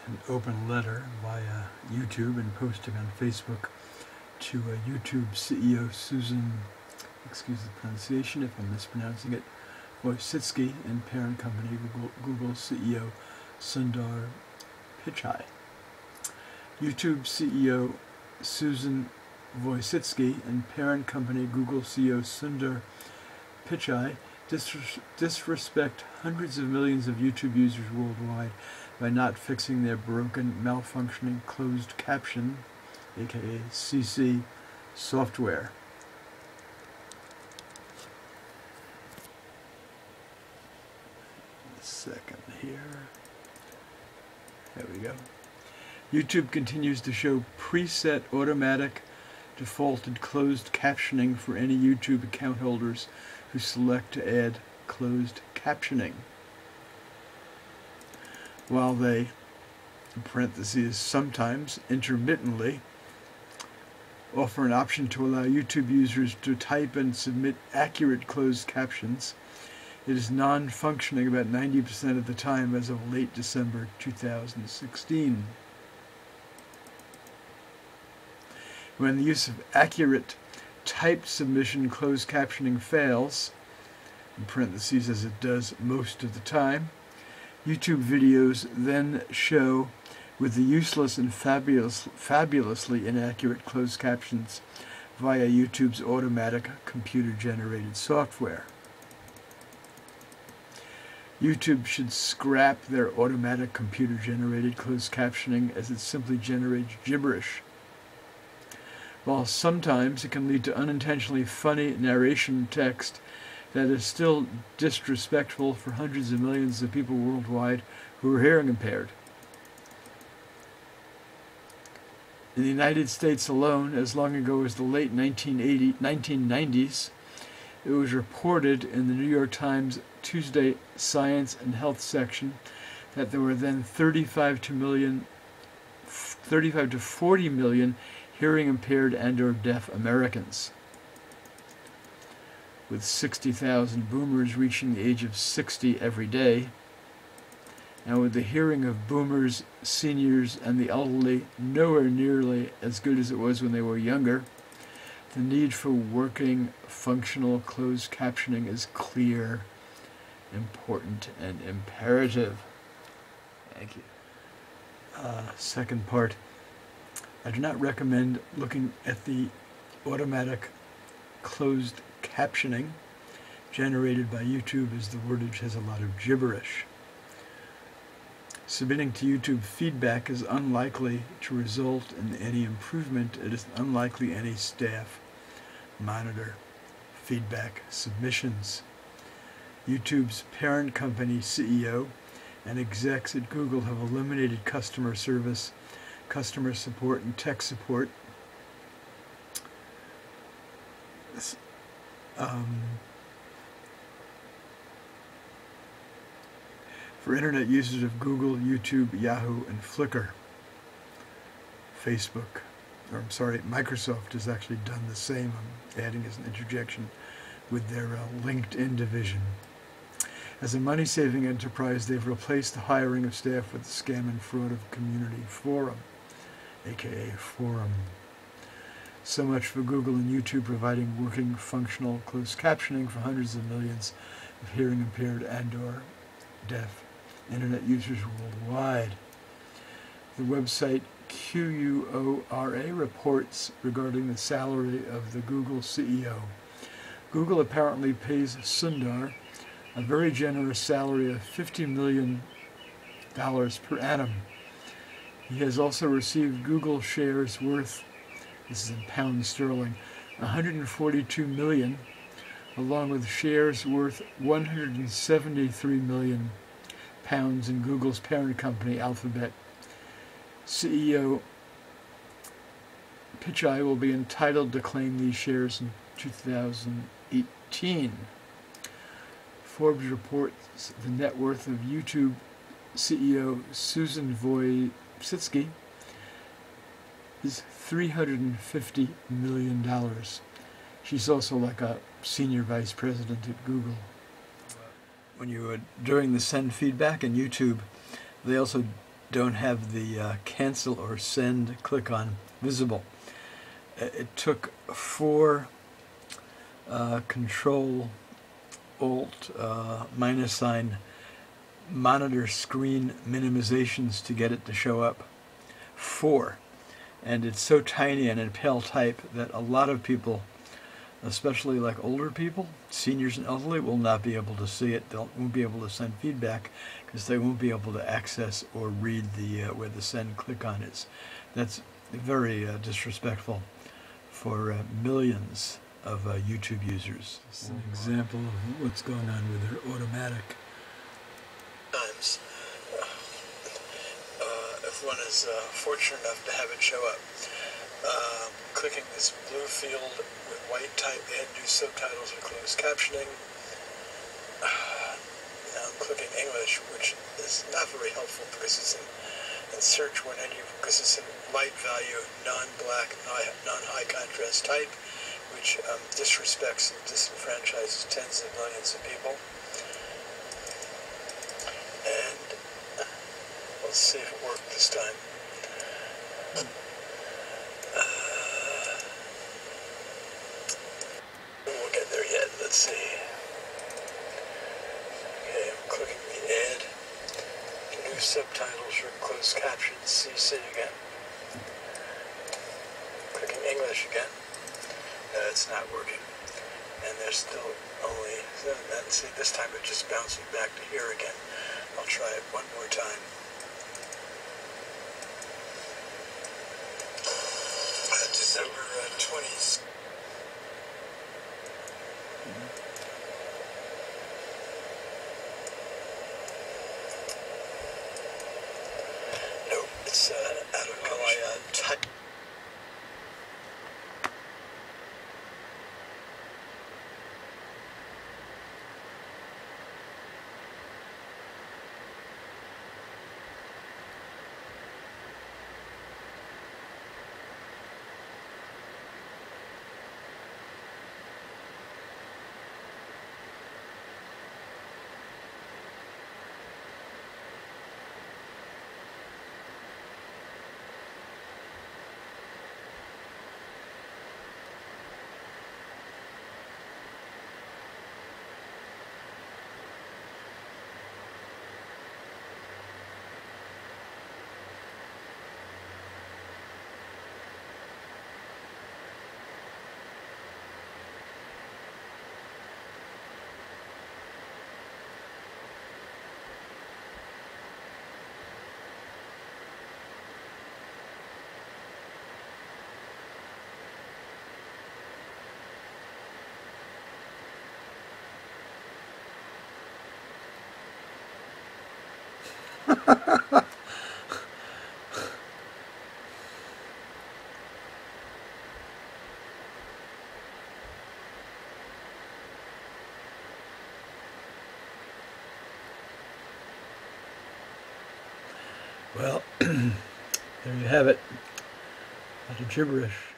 an open letter via YouTube and posting on Facebook to YouTube CEO Susan, excuse the pronunciation if I'm mispronouncing it, Wojcicki, and parent company Google CEO Sundar Pichai. YouTube CEO Susan Wojcicki and parent company Google CEO Sundar Pichai disrespect hundreds of millions of YouTube users worldwide by not fixing their broken, malfunctioning closed caption, aka CC, software. A second here. There we go. YouTube continues to show preset automatic defaulted closed captioning for any YouTube account holders who select to add closed captioning, while they, in parentheses, sometimes, intermittently, offer an option to allow YouTube users to type and submit accurate closed captions. It is non-functioning about 90% of the time as of late December 2016. When the use of accurate typed submission closed captioning fails, in parentheses as it does most of the time, YouTube videos then show with the useless and fabulously inaccurate closed captions via YouTube's automatic computer-generated software. YouTube should scrap their automatic computer-generated closed captioning as it simply generates gibberish. While sometimes it can lead to unintentionally funny narration text that is still disrespectful for hundreds of millions of people worldwide who are hearing impaired. In the United States alone, as long ago as the late 1990s, it was reported in the New York Times Tuesday Science and Health section that there were then 35 to 40 million hearing impaired and or deaf Americans, with 60,000 boomers reaching the age of 60 every day, and with the hearing of boomers, seniors, and the elderly nowhere nearly as good as it was when they were younger. The need for working, functional closed captioning is clear, important, and imperative. Thank you. Second part. I do not recommend looking at the automatic closed captioning generated by YouTube, as the wordage has a lot of gibberish. Submitting to YouTube feedback is unlikely to result in any improvement. It is unlikely any staff monitor feedback submissions. YouTube's parent company CEO and execs at Google have eliminated customer service, customer support, and tech support. For internet users of Google, YouTube, Yahoo, and Flickr. Microsoft has actually done the same. I'm adding as an interjection with their LinkedIn division. As a money-saving enterprise, they've replaced the hiring of staff with the scam and fraud of Community Forum, aka Forum. So much for Google and YouTube providing working, functional closed captioning for hundreds of millions of hearing impaired and or deaf internet users worldwide. The website QUORA reports regarding the salary of the Google CEO. Google apparently pays Sundar a very generous salary of $50 million per annum. He has also received Google shares worth, this is in pounds sterling, 142 million, along with shares worth 173 million pounds in Google's parent company, Alphabet. CEO Pichai will be entitled to claim these shares in 2018. Forbes reports the net worth of YouTube CEO Susan Wojcicki is $350 million. She's also like a senior vice president at Google. When you are doing the send feedback in YouTube, they also don't have the cancel or send click-on visible. It took 4 Control Alt minus sign monitor screen minimizations to get it to show up. 4. And it's so tiny and in pale type that a lot of people, especially like older people, seniors and elderly, will not be able to see it. They won't be able to send feedback because they won't be able to access or read the where the send click-on is. That's very disrespectful for millions of YouTube users. This is an example of what's going on with their automatic. Times, if one is fortunate enough to have it show up. Clicking this blue field with white type, add new subtitles or closed captioning. Now I'm clicking English, which is not very helpful because it's in search when because it's in light value, non-black, non-high contrast type, which disrespects and disenfranchises tens of millions of people. And let's see if it worked this time. We'll get there yet. Let's see. Okay, I'm clicking the add new subtitles or closed captions. CC again. Clicking English again. No, it's not working. And there's still only. See, this time it just bounced me back to here again. I'll try it one more time. December 20th. Nope, it's out of color. Well, there you have it. A lot of gibberish.